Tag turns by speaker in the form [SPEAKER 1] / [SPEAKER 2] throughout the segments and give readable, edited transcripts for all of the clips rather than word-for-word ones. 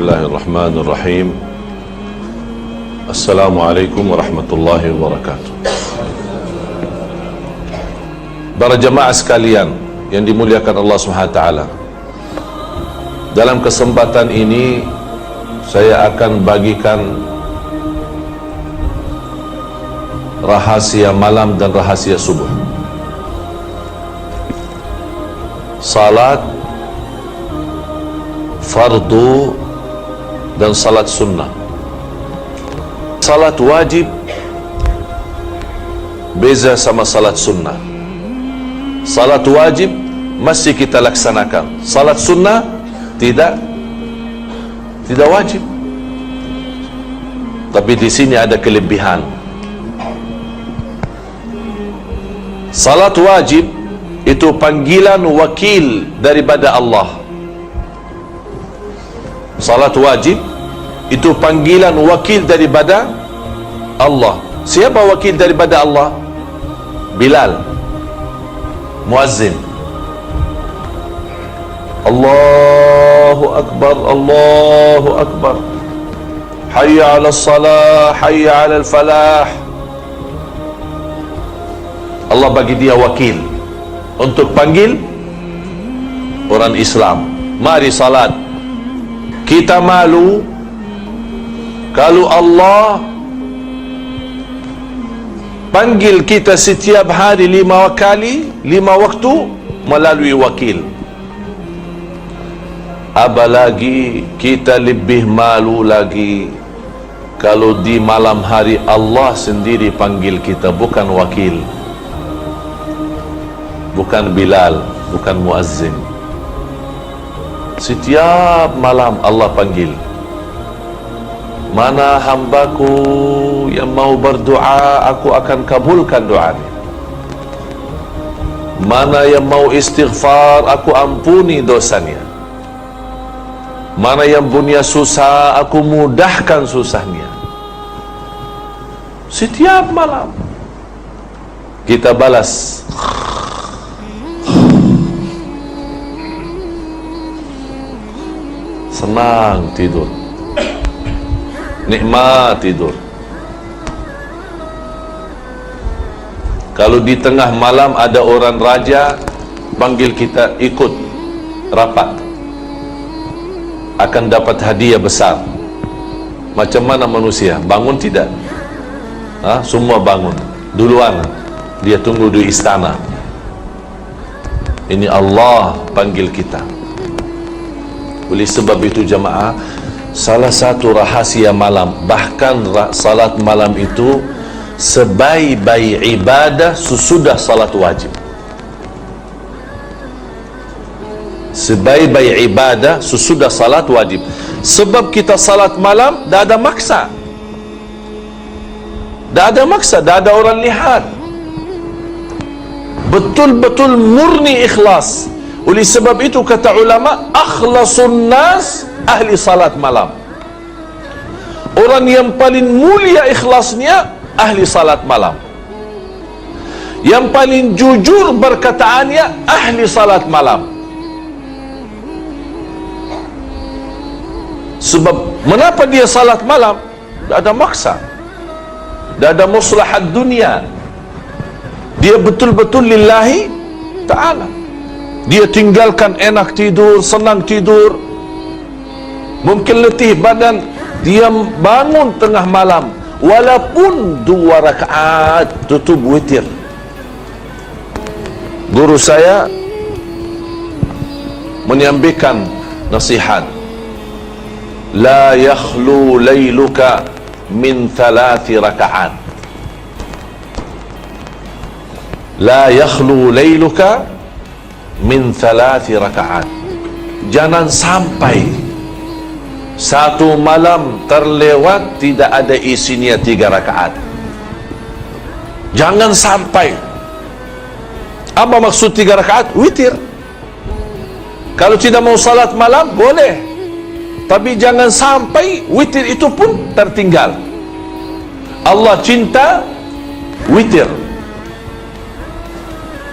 [SPEAKER 1] Bismillahirrahmanirrahim. Assalamualaikum warahmatullahi wabarakatuh. Para jemaah sekalian yang dimuliakan Allah SWT, dalam kesempatan ini saya akan bagikan rahasia malam dan rahasia subuh. Salat fardu dan salat sunnah. Salat wajib beza sama salat sunnah. Salat wajib masih kita laksanakan, salat sunnah tidak wajib. Tapi di sini ada kelebihan. Salat wajib itu panggilan wakil daripada Allah. Salat wajib itu panggilan wakil daripada Allah. Siapa wakil daripada Allah? Bilal, muazzin. Allahu Akbar, Allahu Akbar, hayya ala salah, hayya ala falah. Allah bagi dia wakil untuk panggil orang Islam, mari salat. Kita malu kalau Allah panggil kita setiap hari 5 kali, 5 waktu melalui wakil. Apalagi kita lebih malu lagi kalau di malam hari Allah sendiri panggil kita, bukan wakil, bukan Bilal, bukan muazzin. Setiap malam Allah panggil, mana hambaku yang mau berdoa, aku akan kabulkan doanya. Mana yang mau istighfar, aku ampuni dosanya. Mana yang punya susah, aku mudahkan susahnya. Setiap malam kita balas. Senang tidur, nikmat tidur. Kalau di tengah malam ada orang raja panggil kita ikut rapat, akan dapat hadiah besar. Macam mana manusia bangun tidak? Semua bangun duluan, dia tunggu di istana. Ini Allah panggil kita. Oleh sebab itu jemaah, salah satu rahasia malam, bahkan salat malam itu sebaik-baik ibadah sesudah salat wajib. Sebaik-baik ibadah sesudah salat wajib. Sebab kita salat malam dah ada maksa, dah ada orang lihat, betul-betul murni ikhlas. Oleh sebab itu kata ulama, akhlasun nas ahli salat malam. Orang yang paling mulia ikhlasnya ahli salat malam. Yang paling jujur berkataannya ahli salat malam. Sebab kenapa dia salat malam? Tak ada maksa, tak ada maslahat dunia. Dia betul-betul lillahi ta'ala. Dia tinggalkan enak tidur, senang tidur, mungkin letih badan, dia bangun tengah malam, walaupun 2 rakaat tutup witir. Guru saya menyampaikan nasihat, la yakhlu layluka min 3 rakaat. La yakhlu layluka min 3 rakaat. Jangan sampai satu malam terlewat tidak ada isinya 3 rakaat. Jangan sampai. Apa maksud 3 rakaat? Witir. Kalau tidak mau salat malam boleh, tapi jangan sampai witir itu pun tertinggal. Allah cinta witir.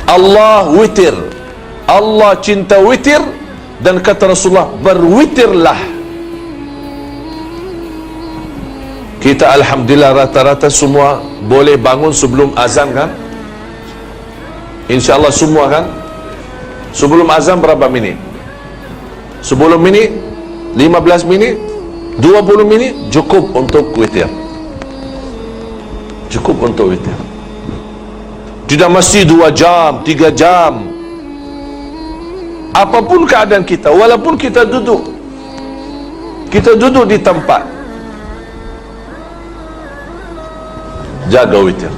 [SPEAKER 1] Allah witir. Allah cinta witir, dan kata Rasulullah, berwitirlah Kita alhamdulillah rata-rata semua boleh bangun sebelum azan kan? InsyaAllah semua kan? Sebelum azan berapa minit? 10 minit? 15 minit? 20 minit? Cukup untuk witir. Cukup untuk witir. Tidak mesti 2 jam, 3 jam. Apapun keadaan kita, walaupun kita duduk di tempat, jaga witir.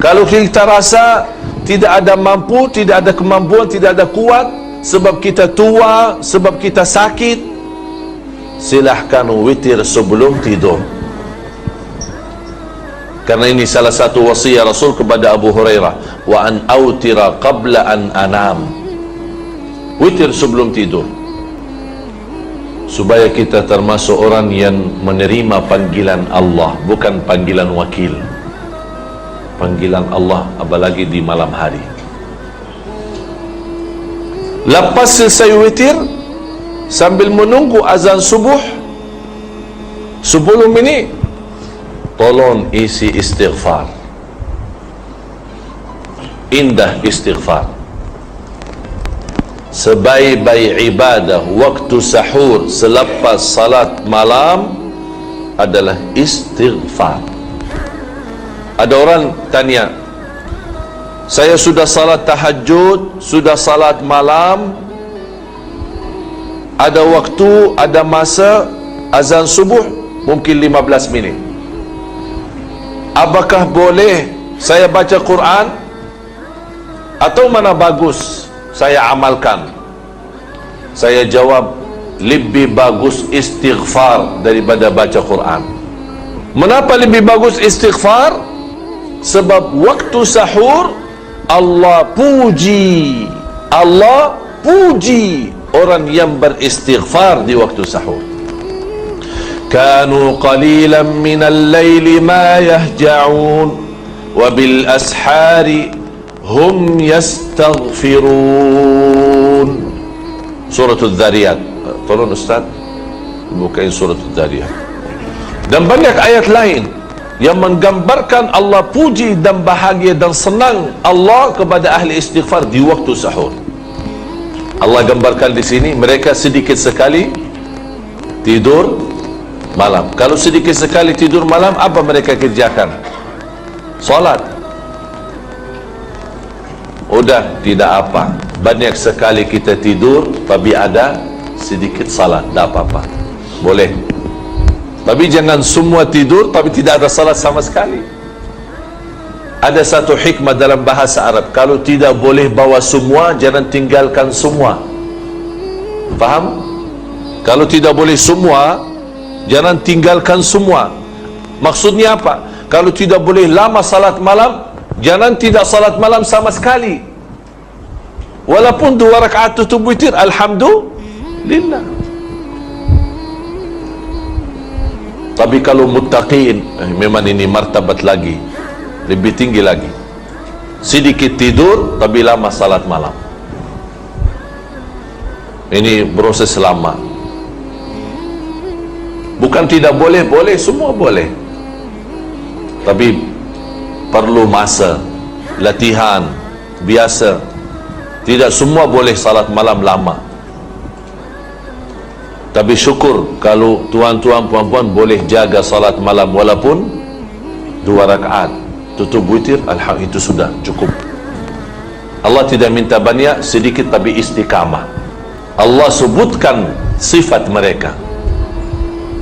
[SPEAKER 1] Kalau kita rasa tidak ada mampu, tidak ada kemampuan, tidak ada kuat, sebab kita tua, sebab kita sakit, silahkan witir sebelum tidur. Karena ini salah satu wasiat Rasul kepada Abu Hurairah, wa an autira qabla an anam. Witir sebelum tidur, supaya kita termasuk orang yang menerima panggilan Allah, bukan panggilan wakil. Panggilan Allah, apalagi di malam hari. Lepas selesai witir, sambil menunggu azan subuh 10 minit, tolong isi istighfar. Indah istighfar. Sebaik-baik ibadah waktu sahur selepas salat malam adalah istighfar. Ada orang tanya, saya sudah salat tahajud, sudah salat malam, ada waktu, ada masa, azan subuh mungkin 15 minit. Apakah boleh saya baca Quran? Atau mana bagus saya amalkan? Saya jawab, lebih bagus istighfar daripada baca Quran. Mengapa lebih bagus istighfar? Sebab waktu sahur Allah puji orang yang beristighfar di waktu sahur. Kanu qalilan minal laili ma yahja'un wa bil ashari hum yastaghfirun. Surah Al-Dhariyat. Tolong Ustaz bukain Surah Al-Dhariyat. Dan banyak ayat lain yang menggambarkan Allah puji dan bahagia dan senang Allah kepada ahli istighfar di waktu sahur. Allah gambarkan di sini, mereka sedikit sekali tidur malam. Kalau sedikit sekali tidur malam, apa mereka kerjakan? Solat. Udah, tidak apa. Banyak sekali kita tidur, tapi ada sedikit salat, tak apa-apa. Boleh. Tapi jangan semua tidur, tapi tidak ada salat sama sekali. Ada satu hikmah dalam bahasa Arab, kalau tidak boleh bawa semua, jangan tinggalkan semua. Faham? Kalau tidak boleh semua, jangan tinggalkan semua. Maksudnya apa? Kalau tidak boleh lama salat malam, jangan tidak salat malam sama sekali. Walaupun 2 rakaat tutup witir, alhamdulillah. Tapi kalau muttaqin, memang ini martabat lagi, lebih tinggi lagi. Sedikit tidur, tapi lama salat malam. Ini proses lama. Bukan tidak boleh, boleh, semua boleh. Tapi perlu masa, latihan, biasa. Tidak semua boleh salat malam lama. Tapi syukur kalau tuan-tuan puan-puan boleh jaga salat malam walaupun 2 rakaat tutup witir, alhamdulillah, itu sudah cukup. Allah tidak minta banyak, sedikit tapi istiqamah. Allah sebutkan sifat mereka.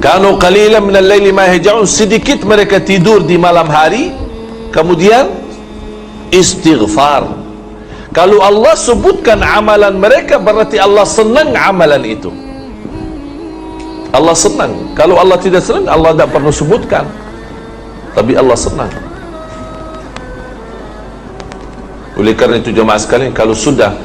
[SPEAKER 1] Kanu qalilan minal laili ma yahja'un, sedikit mereka tidur di malam hari, kemudian istighfar. Kalau Allah sebutkan amalan mereka, berarti Allah senang amalan itu. Allah senang. Kalau Allah tidak senang, Allah tidak perlu sebutkan. Tapi Allah senang. Oleh kerana itu jemaah sekalian, kalau sudah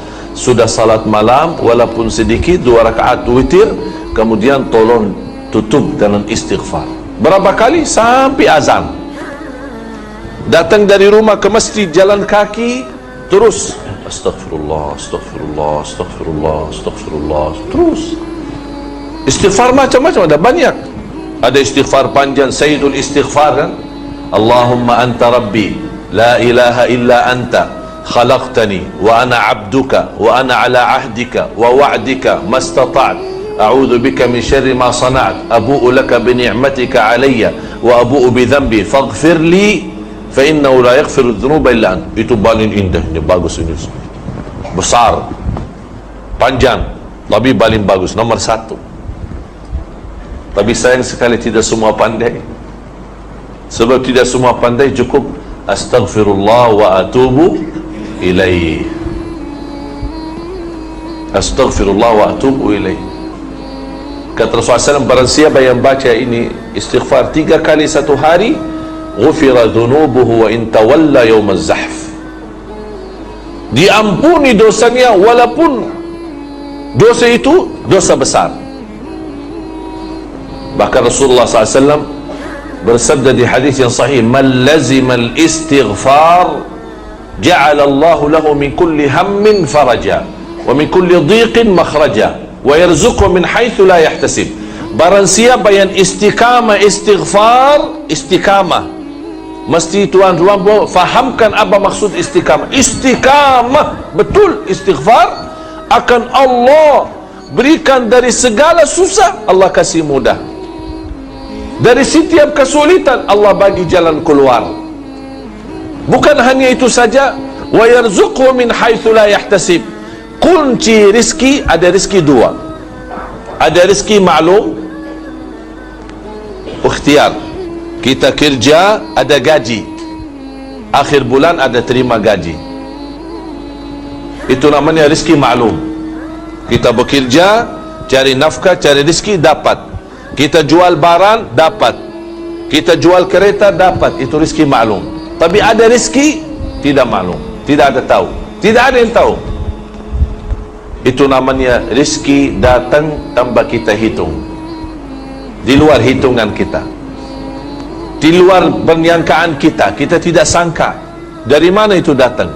[SPEAKER 1] salat malam walaupun sedikit 2 rakaat witir, kemudian tolong tutup dengan istighfar. Berapa kali? Sampai azan. Datang dari rumah ke masjid jalan kaki, terus astagfirullah, astagfirullah, astagfirullah, astagfirullah, terus istighfar macam-macam, ada banyak. Ada istighfar panjang, Sayyidul Istighfar kan? Allahumma anta rabbi la ilaha illa anta khalaqtani wa ana abduka wa ana ala ahdika wa wa'dika mastata'at a'udzu bika min syarri ma sana'at abu'u laka bi ni'matika alayya wa abu'u bi dhanbi faghfir li fa innahu la yaghfiru dhunuba illa anta. Itu paling indah, ini bagus, ini besar, panjang, tapi paling bagus, nomor satu. Tapi sayang sekali tidak semua pandai. Sebab tidak semua pandai, cukup astaghfirullah wa atubu ilaih. Astaghfirullah wa atubu ilaih. Kata Rasulullah SAW, barang siapa yang baca ini istighfar 3 kali satu hari, ghufira dhunubuhu wa in tawalla yawm az-zahf. Diampuni dosanya walaupun dosa itu dosa besar. Bahkan Rasulullah SAW bersabda di hadis yang sahih, man lazima al-istighfar ja'ala Allahu lahu min kulli hammin faraja wa min kulli dhiqin makhraja wa yarzuqhu min haitsu la yahtasib. Barang siapa yang istiqamah istighfar, istiqamah mesti tuan-tuan fahamkan apa maksud istiqamah. Istiqamah betul istighfar, akan Allah berikan dari segala susah, Allah kasih mudah. Dari setiap kesulitan Allah bagi jalan keluar. Bukan hanya itu saja, wa yarzuqhu min haitsu la yahtasib. Kunci rizki, ada rizki dua. Ada rizki maklum, ikhtiar. Kita kerja ada gaji, akhir bulan ada terima gaji. Itu namanya rizki maklum. Kita bekerja, cari nafkah, cari rizki, dapat. Kita jual barang, dapat. Kita jual kereta, dapat. Itu rizki maklum. Tapi ada rizki tidak maklum, tidak ada tahu, tidak ada yang tahu. Itu namanya rizki datang tanpa kita hitung, di luar hitungan kita, di luar penyangkaan kita. Kita tidak sangka dari mana itu datang.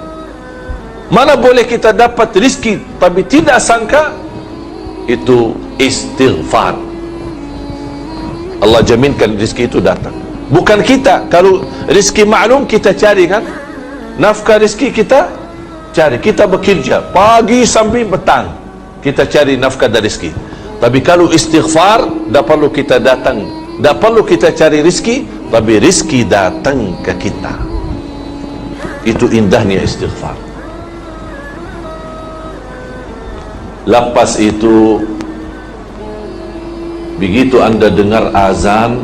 [SPEAKER 1] Mana boleh kita dapat rizki tapi tidak sangka? Itu istighfar. Allah jaminkan rizki itu datang, bukan kita. Kalau rizki maklum kita cari kan, nafkah rizki kita cari, kita bekerja pagi sampai petang, kita cari nafkah dan rizki. Tapi kalau istighfar, tak perlu kita datang, tak perlu kita cari rizki, tapi rizki datang ke kita. Itu indahnya istighfar. Lepas itu, begitu anda dengar azan,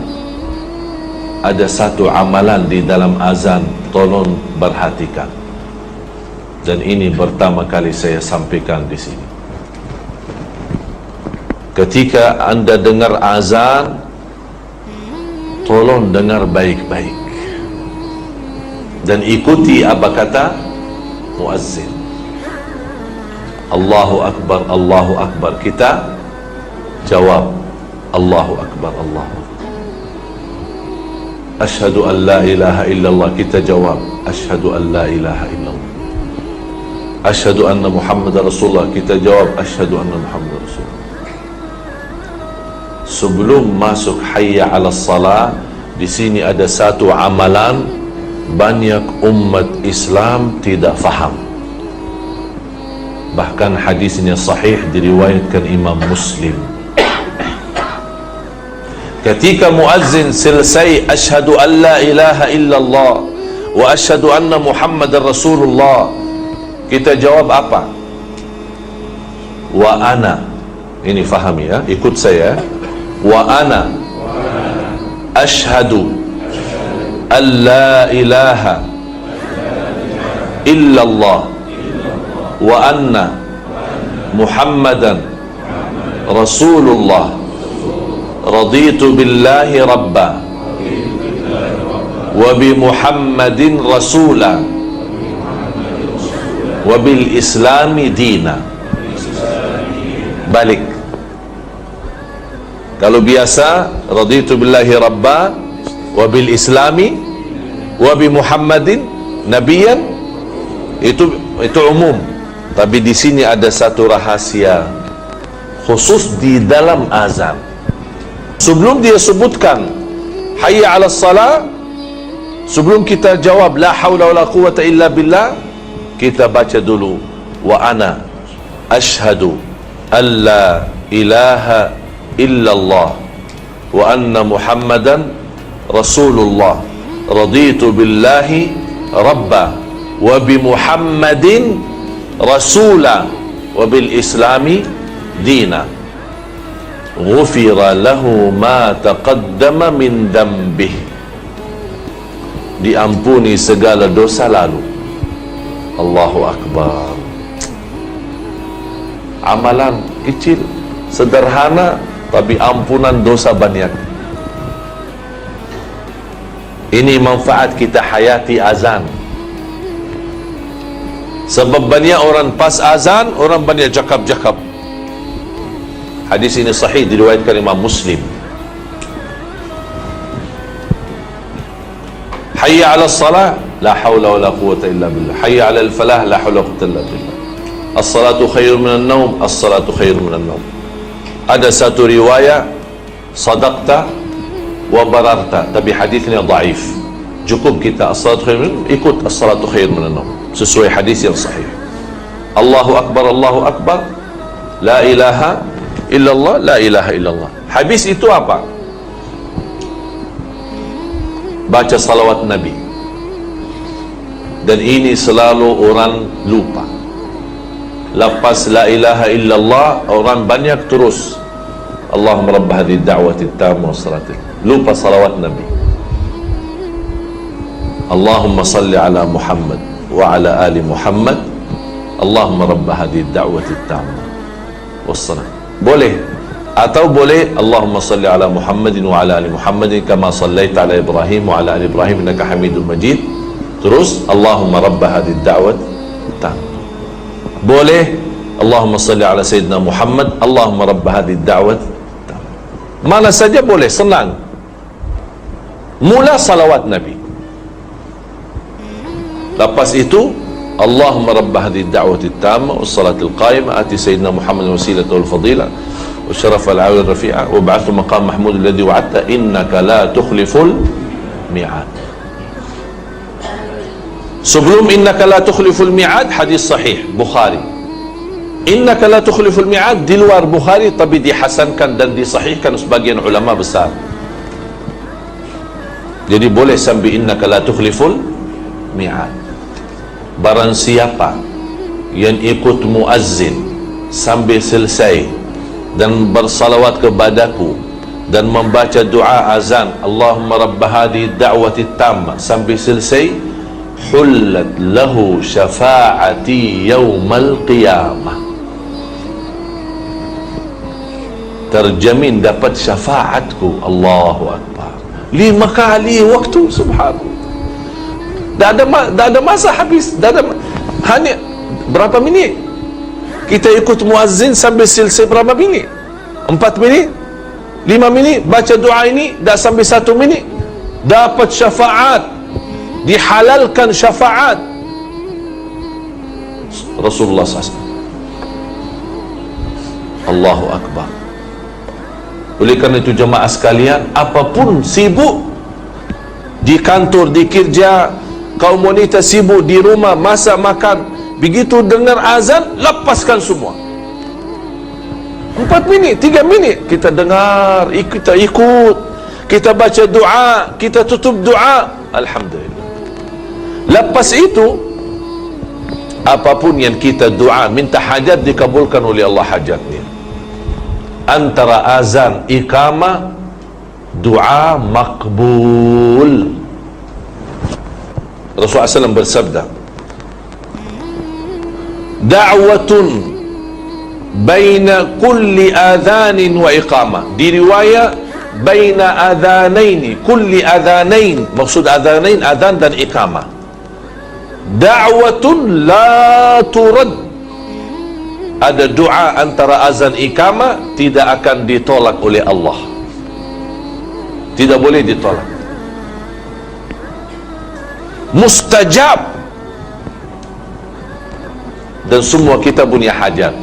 [SPEAKER 1] ada satu amalan di dalam azan, tolong perhatikan. Dan ini pertama kali saya sampaikan di sini. Ketika anda dengar azan, tolong dengar baik-baik dan ikuti apa kata muazzin. Allahu Akbar, Allahu Akbar. Kita jawab Allahu Akbar, Allahu Akbar. Asyhadu an la ilaha illallah. Kita jawab asyhadu an la ilaha illallah. Asyhadu anna Muhammad Rasulullah. Kita jawab asyhadu anna Muhammad Rasulullah. Sebelum masuk hayya 'alas salah, di sini ada satu amalan banyak umat Islam tidak faham. Bahkan hadisnya sahih diriwayatkan Imam Muslim. Ketika muazzin selesai asyhadu an la ilaha illallah wa asyhadu anna Muhammadar Rasulullah, kita jawab apa? Wa ana. Ini fahami ya, ikut saya. Wa ana asyhadu an la ilaha illallah wa anna Muhammadan Rasulullah. Raditu billahi rabba wa bi Muhammadin rasula wa bil islami dina. Balik. Kalau biasa raditu billahi rabba wa bil islami wa bi Muhammadin nabiyan, itu umum. Tapi di sini ada satu rahasia khusus di dalam azan. Sebelum dia sebutkan hayya 'alas salah, sebelum kita jawab la haula wala quwwata illa billah, kita baca dulu wa ana asyhadu alla ilaha illallah wa anna muhammadan rasulullah raditu billahi rabba wa bi muhammadin rasula wa bil islami dina ghufira lahu ma taqaddama min dambih, diampuni segala dosa lalu. Allahu Akbar. Amalan kecil, sederhana, tapi ampunan dosa banyak. Ini manfaat kita hayati azan. Sebab banyak orang pas azan, orang banyak cakap-cakap. Hadis ini sahih, diriwayatkan Imam Muslim. Hayya 'alas salah, la haula wala quwwata illa billah. Hayya 'alal falah, la haula wala quwwata illa billah. As-salatu khairun minan naum, as-salatu khairun minan naum. Ada satu riwayat sadaqta wa bararta, tapi hadisnya dhaif. Cukup kita as-salatu khairun, ikut as-salatu khairun minan naum, sesuai hadis yang sahih. Allahu akbar, Allahu akbar, la ilaha illallah, la ilaha illallah. Habis itu apa? Baca salawat Nabi. Dan ini selalu orang lupa. Lepas la ilaha illallah, orang banyak terus Allahumma rabb hadhihi da'wati tamma wassalati, lupa salawat Nabi. Allahumma salli ala Muhammad wa ala ali Muhammad, Allahumma rabb hadhihi da'wati tamma wassalati. Boleh, atau boleh Allahumma salli ala Muhammadin wa ala ali Muhammadin kama sallaita ala Ibrahim wa ala ali Ibrahim innaka Hamidum Majid. Terus Allahumma rabb hadhihi da'wati tamma. Boleh Allahumma salli ala Sayyidina Muhammad, Allahumma rabb hadhihi da'wat. Mana saja boleh, senang. Mula salawat Nabi. Lepas itu Allahumma rabb hadhihi da'wati tamma was salatil qa'imah ati Sayyidina Muhammad wasilata wal fadila wa syarafa al 'ala rafi'a wa ba'athu maqam mahmud alladhi wa'adta innaka la tukhliful mi'ad. Sebelum innaka la tukhliful mi'ad, hadis sahih Bukhari. Innaka la tukhliful mi'ad di luar Bukhari, tapi dihasankan dan disahihkan sebagian ulama besar. Jadi boleh sambil innaka la tukhliful mi'ad. Barang siapa yang ikut muazzin sambil selesai dan bersalawat kepadaku dan membaca doa azan Allahumma rabb hadhihi da'wati tamma sambil selesai, hullat lahu syafa'ati yaumal qiyamah, terjamin dapat syafaatku. Allahu Akbar. 5 kali waktu, subhanallah. Dah ada masa habis, hanya berapa minit kita ikut muazzin sambil selesai, berapa minit? 4 minit, 5 minit baca doa ini, dah sampai 1 minit dapat syafaat, dihalalkan syafaat Rasulullah SAW. Allahu Akbar. Oleh kerana itu jemaah sekalian, apapun sibuk di kantor, di kerja, kaum wanita sibuk di rumah masak makan, begitu dengar azan lepaskan semua. 4 minit, 3 minit kita dengar, kita ikut, kita baca doa, kita tutup doa, alhamdulillah. Lepas itu apapun yang kita doa, minta hajat, dikabulkan oleh Allah hajatnya. Antara azan iqamah, doa makbul. Rasulullah SAW bersabda, da'watun baina kulli adhanin wa iqamah. Di riwayat baina adhanaini, kulli adhanain, maksud adhanain adhan dan iqamah. Da'watun la turad, ada doa antara azan iqamah tidak akan ditolak oleh Allah, tidak boleh ditolak, mustajab. Dan semua kita punya hajat.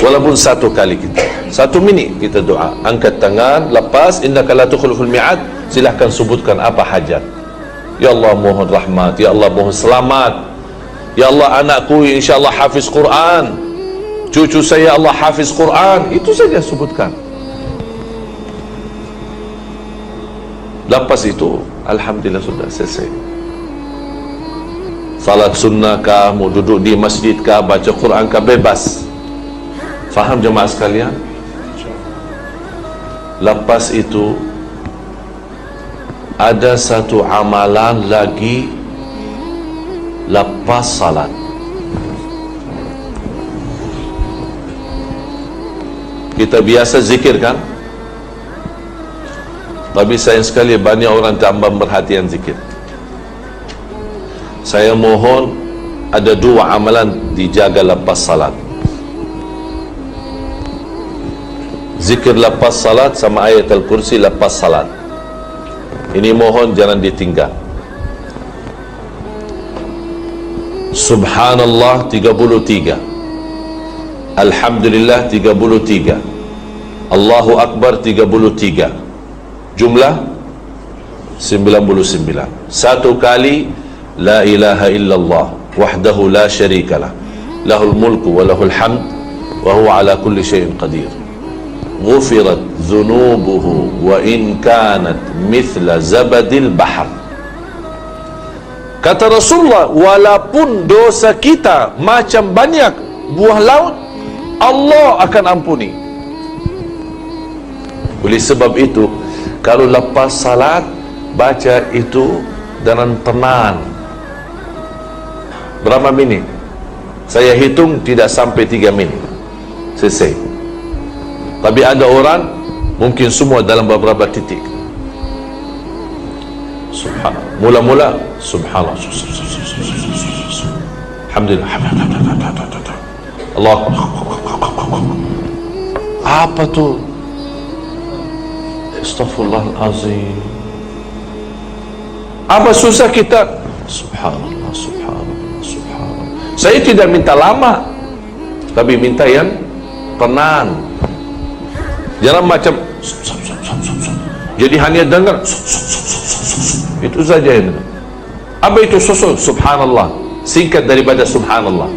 [SPEAKER 1] Walaupun satu kali kita, 1 minit kita doa, angkat tangan, lepas innaka la tukhliful mi'ad, silahkan sebutkan apa hajat. Ya Allah mohon rahmat, ya Allah mohon selamat, ya Allah anakku insyaAllah hafiz Quran, cucu saya Allah hafiz Quran, itu saja sebutkan. Lepas itu alhamdulillah sudah selesai. Salat sunnah kah, mau duduk di masjid kah, baca Quran kah, bebas. Faham jemaah sekalian? Lepas itu ada satu amalan lagi lepas salat. Kita biasa zikir kan? Tapi sayang sekali banyak orang tak ambil perhatian zikir. Saya mohon ada 2 amalan dijaga lepas salat. Zikir lepas salat sama ayat al-kursi lepas salat. Ini mohon jangan ditinggal. Subhanallah 33, Alhamdulillah 33, Allahu Akbar 33, jumlah 99. Satu kali la ilaha illallah wahdahu la syarikalah, lahul mulku wa lahul hamd wa huwa ala kulli syai'in qadir, ghufirat dhunubuhu wa in kanat mithla zabadil bahar. Kata Rasulullah, walaupun dosa kita macam banyak buah laut, Allah akan ampuni. Oleh sebab itu, kalau lepas salat baca itu dengan tenang. Berapa minit? Saya hitung tidak sampai 3 minit selesai. Tapi ada orang mungkin semua dalam beberapa titik. Subhanallah. Mula-mula subhanallah. Alhamdulillah. Allah. Apa tu? Astaghfirullahalazim. Apa susah kita? Subhanallah, subhanallah, subhanallah. Saya tidak minta lama, tapi minta yang tenang. Jangan macam jadi hanya dengar itu saja yang dengar. Apa itu susu? Subhanallah, singkat daripada subhanallah.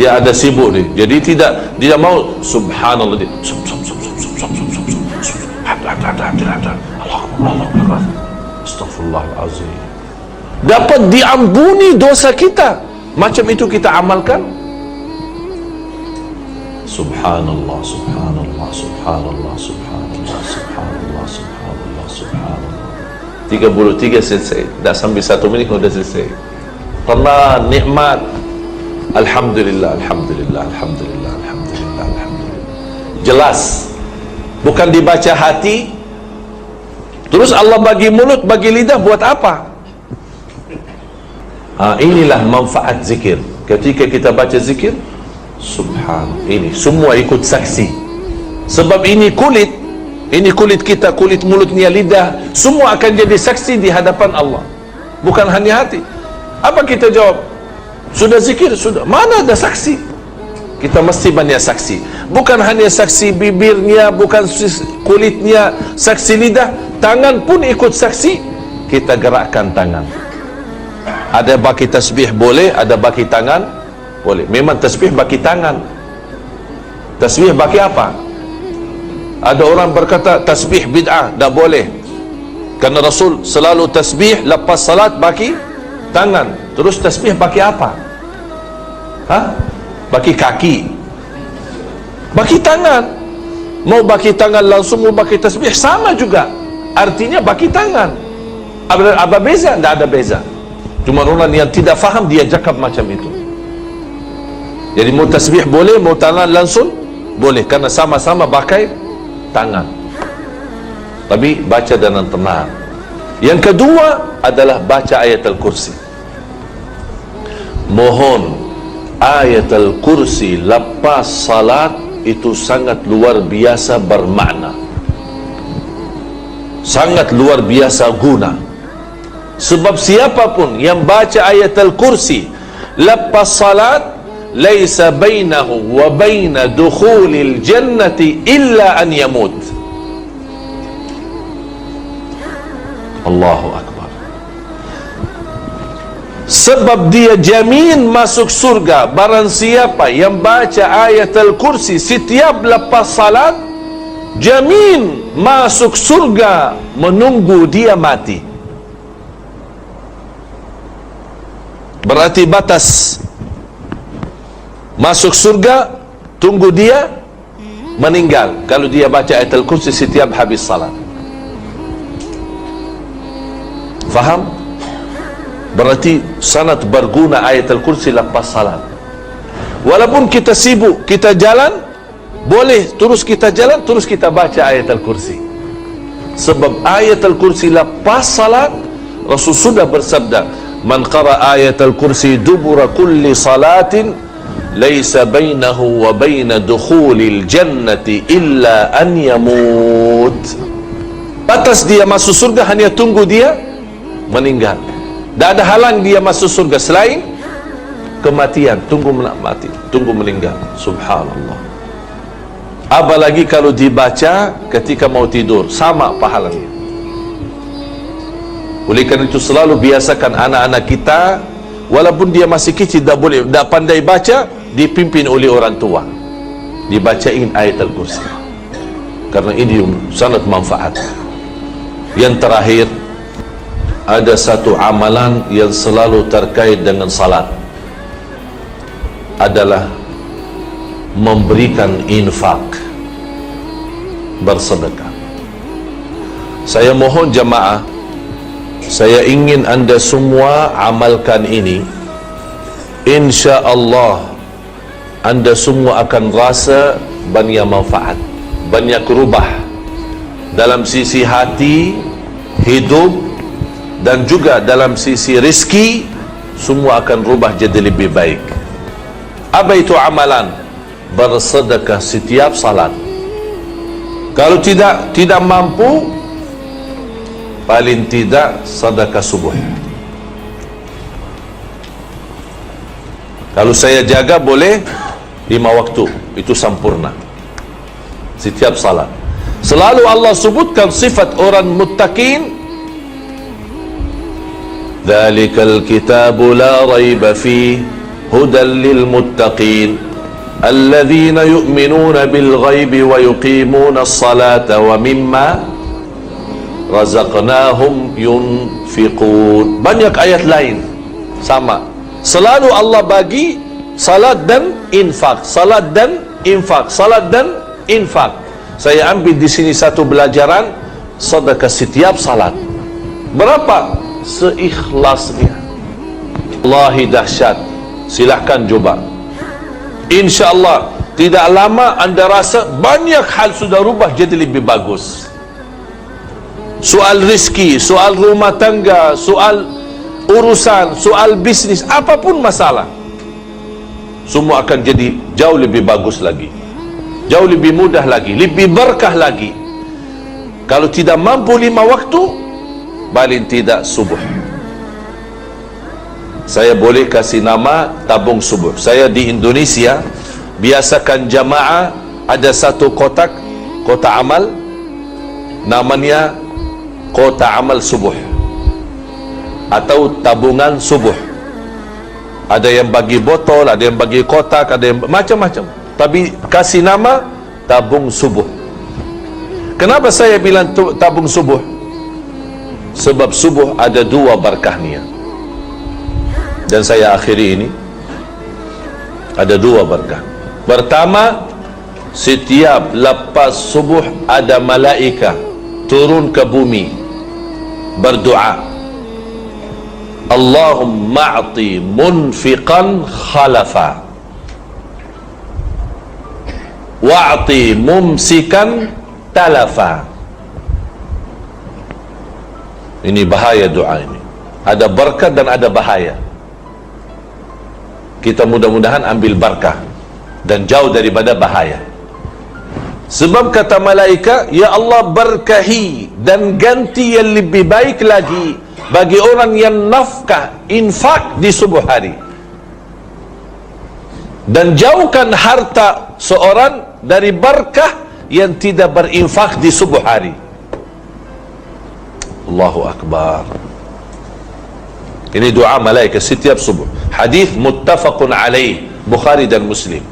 [SPEAKER 1] Dia ada sibuk ni, jadi tidak mau subhanallah dia. Astaghfirullahalazim. Dapat diampuni dosa kita. Macam itu kita amalkan. Subhanallah, subhanallah, subhanallah, subhanallah, subhanallah, subhanallah, subhanallah. 33 selesai. Dah sampai 1 minit sudah selesai. Tenang, nikmat. Alhamdulillah, alhamdulillah, alhamdulillah, alhamdulillah, alhamdulillah. Jelas. Bukan dibaca hati. Terus Allah bagi mulut, bagi lidah buat apa? Inilah manfaat zikir. Ketika kita baca zikir, subhanallah, ini semua ikut saksi. Sebab ini kulit kita, kulit mulutnya, lidah, semua akan jadi saksi di hadapan Allah. Bukan hanya hati. Apa kita jawab? Sudah zikir, sudah. Mana ada saksi? Kita mesti banyak saksi. Bukan hanya saksi bibirnya, bukan kulitnya, saksi lidah, tangan pun ikut saksi. Kita gerakkan tangan. Ada baki tasbih boleh, ada baki tangan boleh. Memang tasbih baki tangan. Tasbih baki apa? Ada orang berkata tasbih bid'ah, tak boleh. Karena Rasul selalu tasbih lepas salat baki tangan. Terus tasbih baki apa? Baki kaki, baki tangan. Mau baki tangan langsung, mau baki tasbih sama juga. Artinya baki tangan. Apa beza? Tak ada beza. Cuma orang yang tidak faham dia cakap macam itu. Jadi mau tasbih boleh, mau tangan langsung boleh, karena sama-sama pakai tangan. Tapi baca dengan tenang. Yang kedua adalah baca ayat al-kursi. Mohon ayat al-kursi lepas salat itu sangat luar biasa bermakna, sangat luar biasa guna. Sebab siapapun yang baca ayat al-kursi lepas salat, laisa bainahu wa baina dukhulil jannati illa an yamut. Allahu Akbar. Sebab dia jamin masuk surga barang siapa yang baca ayat al-kursi setiap lepas salat, jamin masuk surga menunggu dia mati. Berarti batas masuk surga tunggu dia meninggal kalau dia baca ayat al-kursi setiap habis salat. Faham? Berarti sangat berguna ayat al-kursi lepas salat. Walaupun kita sibuk, kita jalan, boleh terus kita jalan, terus kita baca ayat al-kursi. Sebab ayat al-kursi lepas salat, Rasul sudah bersabda, man qara ayat al-kursi dubura kulli salatin laisa bainahu wa baina dukhulil jannati illa an yamut. Batas dia masuk surga hanya tunggu dia meninggal. Tak ada halang dia masuk surga selain kematian. Tunggu mati, tunggu meninggal. Subhanallah. Apalagi kalau dibaca ketika mau tidur, sama pahalanya. Oleh kerana itu selalu biasakan anak-anak kita, walaupun dia masih kecil, tak boleh, tak pandai baca, dipimpin oleh orang tua, dibacain ayat al-kursi, karena ini sangat manfaat. Yang terakhir, ada satu amalan yang selalu terkait dengan salat, adalah memberikan infak, bersedekah. Saya mohon jamaah, saya ingin anda semua amalkan ini. Insya Allah anda semua akan rasa banyak manfaat, banyak rubah dalam sisi hati, hidup, dan juga dalam sisi rezeki. Semua akan rubah jadi lebih baik. Apa itu amalan? Bersedekah setiap salat. Kalau tidak mampu, paling tidak sedekah subuh. Kalau saya jaga boleh 5 waktu, itu sempurna setiap salat. Selalu Allah sebutkan sifat orang muttaqin, dzalikal kitabu la raiba fihi hudan lil muttaqin alladzina yu'minuna bil ghaibi wa yuqimuna as-salata wa mimma razaqnahum yunfiqun. Banyak ayat lain sama. Selalu Allah bagi salat dan infak, salat dan infak, salat dan infak. Saya ambil di sini satu pelajaran, sedekah setiap salat. Berapa? Seikhlasnya. Wallahi dahsyat. Silahkan coba. InsyaAllah tidak lama anda rasa banyak hal sudah rubah jadi lebih bagus. Soal rezeki, soal rumah tangga, soal urusan, soal bisnis, apapun masalah, semua akan jadi jauh lebih bagus lagi, jauh lebih mudah lagi, lebih berkah lagi. Kalau tidak mampu 5 waktu, paling tidak subuh. Saya boleh kasih nama tabung subuh. Saya di Indonesia biasakan jamaah ada satu kotak amal, namanya kotak amal subuh atau tabungan subuh. Ada yang bagi botol, ada yang bagi kotak, ada yang macam-macam, tapi kasih nama tabung subuh. Kenapa saya bilang tabung subuh? Sebab subuh ada 2 berkahnya, dan saya akhiri ini. Ada 2 berkah. Pertama, setiap lepas subuh ada malaikat turun ke bumi berdoa, Allahumma a'ti munfiqan khalafa wa'ti mumsikan talafa. Ini bahaya doa ini. Ada berkat dan ada bahaya. Kita mudah-mudahan ambil berkah dan jauh daripada bahaya. Sebab kata malaikat, ya Allah berkahi dan ganti yang lebih baik lagi bagi orang yang nafkah, infak di subuh hari. Dan jauhkan harta seorang dari berkah yang tidak berinfak di subuh hari. Allahu Akbar. Ini doa malaikat setiap subuh. Hadis muttafaqun alaih, Bukhari dan Muslim.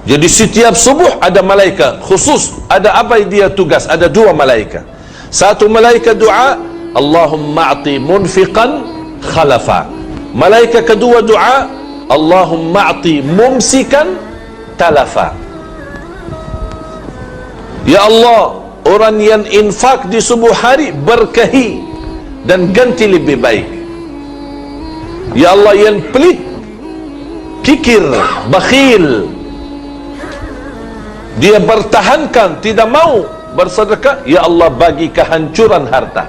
[SPEAKER 1] Jadi setiap subuh ada malaikat khusus. Ada apa dia tugas? Ada dua malaikat. Satu malaikat doa, Allahumma a'ti munfiqan khalafa. Malaikat kedua doa, Allahumma a'ti mumsikan talafa. Ya Allah, orang yang infak di subuh hari berkahi dan ganti lebih baik. Ya Allah, yang pelit, kikir, bakhil, dia bertahankan, tidak mau bersedekah, ya Allah bagi kehancuran harta.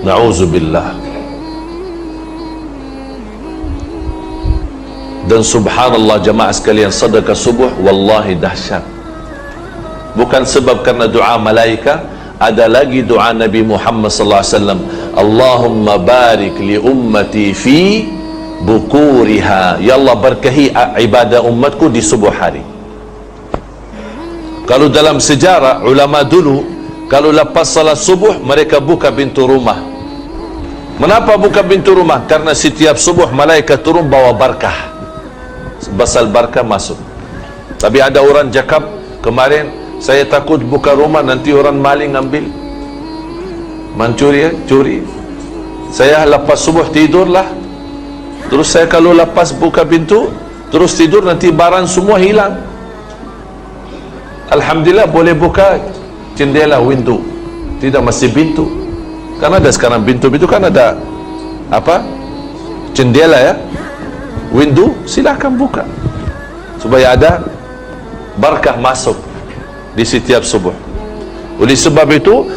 [SPEAKER 1] Na'udzubillah. Dan subhanallah jemaah sekalian, sedekah subuh wallahi dahsyat. Bukan sebab karena doa malaika, ada lagi doa Nabi Muhammad sallallahu alaihi wasallam, Allahumma barik li ummati fi bukuriha. Ya Allah berkahi ibadah umatku di subuh hari. Kalau dalam sejarah ulama dulu, kalau lepas salat subuh mereka buka pintu rumah. Kenapa buka pintu rumah? Karena setiap subuh malaikat turun bawa barakah. Basal barakah masuk. Tapi ada orang cakap kemarin, saya takut buka rumah nanti orang maling ambil, mencuri, curi. Saya lepas subuh tidurlah. Terus saya kalau lepas buka pintu terus tidur, nanti barang semua hilang. Alhamdulillah boleh buka jendela, window, tidak mesti pintu. Karena ada sekarang pintu-pintu kan ada apa? Jendela ya, window, silakan buka supaya ada barakah masuk di setiap subuh. Oleh sebab itu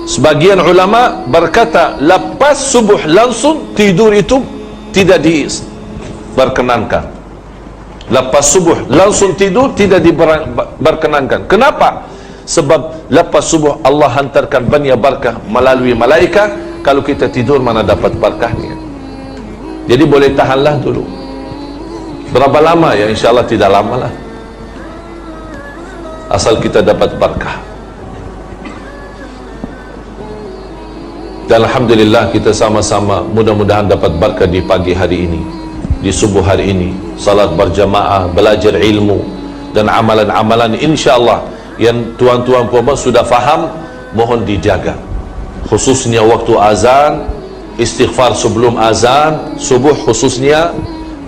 [SPEAKER 1] sebagian ulama berkata lepas subuh langsung tidur itu tidak diperkenankan. Lepas subuh langsung tidur tidak diperkenankan. Kenapa? Sebab lepas subuh Allah hantarkan banyak barakah melalui malaikat. Kalau kita tidur mana dapat barakahnya. Jadi boleh tahanlah dulu. Berapa lama ya? InsyaAllah tidak lama lah, asal kita dapat barakah. Dan alhamdulillah kita sama-sama mudah-mudahan dapat barakah di pagi hari ini, di subuh hari ini. Salat berjamaah, belajar ilmu dan amalan-amalan insya-Allah yang tuan-tuan puan sudah faham, mohon dijaga. Khususnya waktu azan, istighfar sebelum azan subuh khususnya.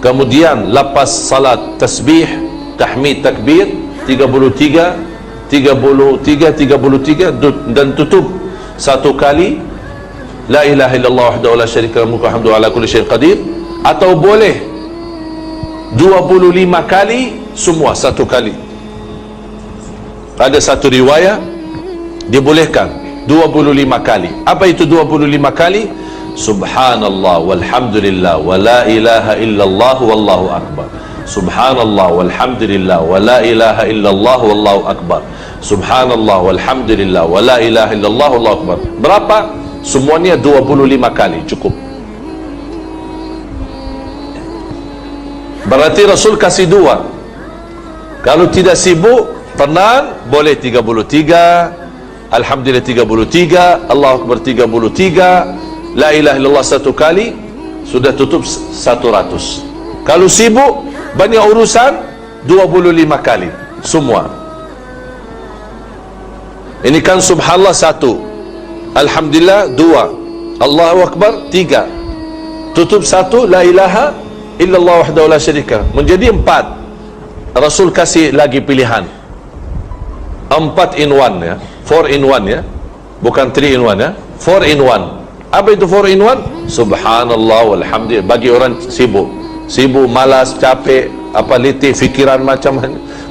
[SPEAKER 1] Kemudian lepas salat tasbih, tahmid, takbir 33 dan tutup satu kali la ilaha illallah wahdahu la syarika lahu mulku wa hamdu ala kulli syai'in qadir, atau boleh 25 kali semua satu kali. Ada satu riwayat dibolehkan 25 kali. Apa itu 25 kali? Subhanallah walhamdulillah wa la ilaha illallah wallahu akbar. Subhanallah walhamdulillah wa la ilaha illallah wallahu akbar. Subhanallah walhamdulillah wa la ilaha illallah wallahu akbar. Berapa? Semuanya 25 kali cukup. Berarti Rasul kasih dua. Kalau tidak sibuk, tenang, boleh 33, alhamdulillah 33, Allahu akbar 33, la ilaha illallah satu kali, sudah tutup 100. Kalau sibuk banyak urusan, 25 kali semua. Ini kan subhanallah 1, alhamdulillah 2, Allahu akbar 3, tutup 1, la ilaha illallah wahdahu la syarika, menjadi 4. Rasul kasih lagi pilihan 4 in 1 ya, 4 in 1 ya, bukan 3 in 1 ya, 4 in 1. Apa itu 4 in 1? Subhanallah walhamdulillah. Bagi orang sibuk, malas, capek, apa letih, fikiran macam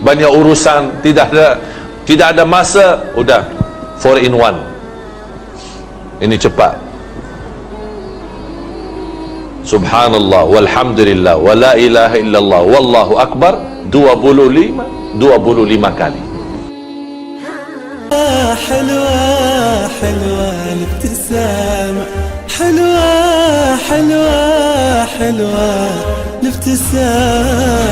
[SPEAKER 1] banyak urusan, tidak ada masa, udah 4 in 1. Ini cepat. Subhanallah walhamdulillah wa la ilaha illallah wallahu akbar 25 kali.
[SPEAKER 2] حلوة حلوة الابتسامة حلوة حلوة حلوة الابتسام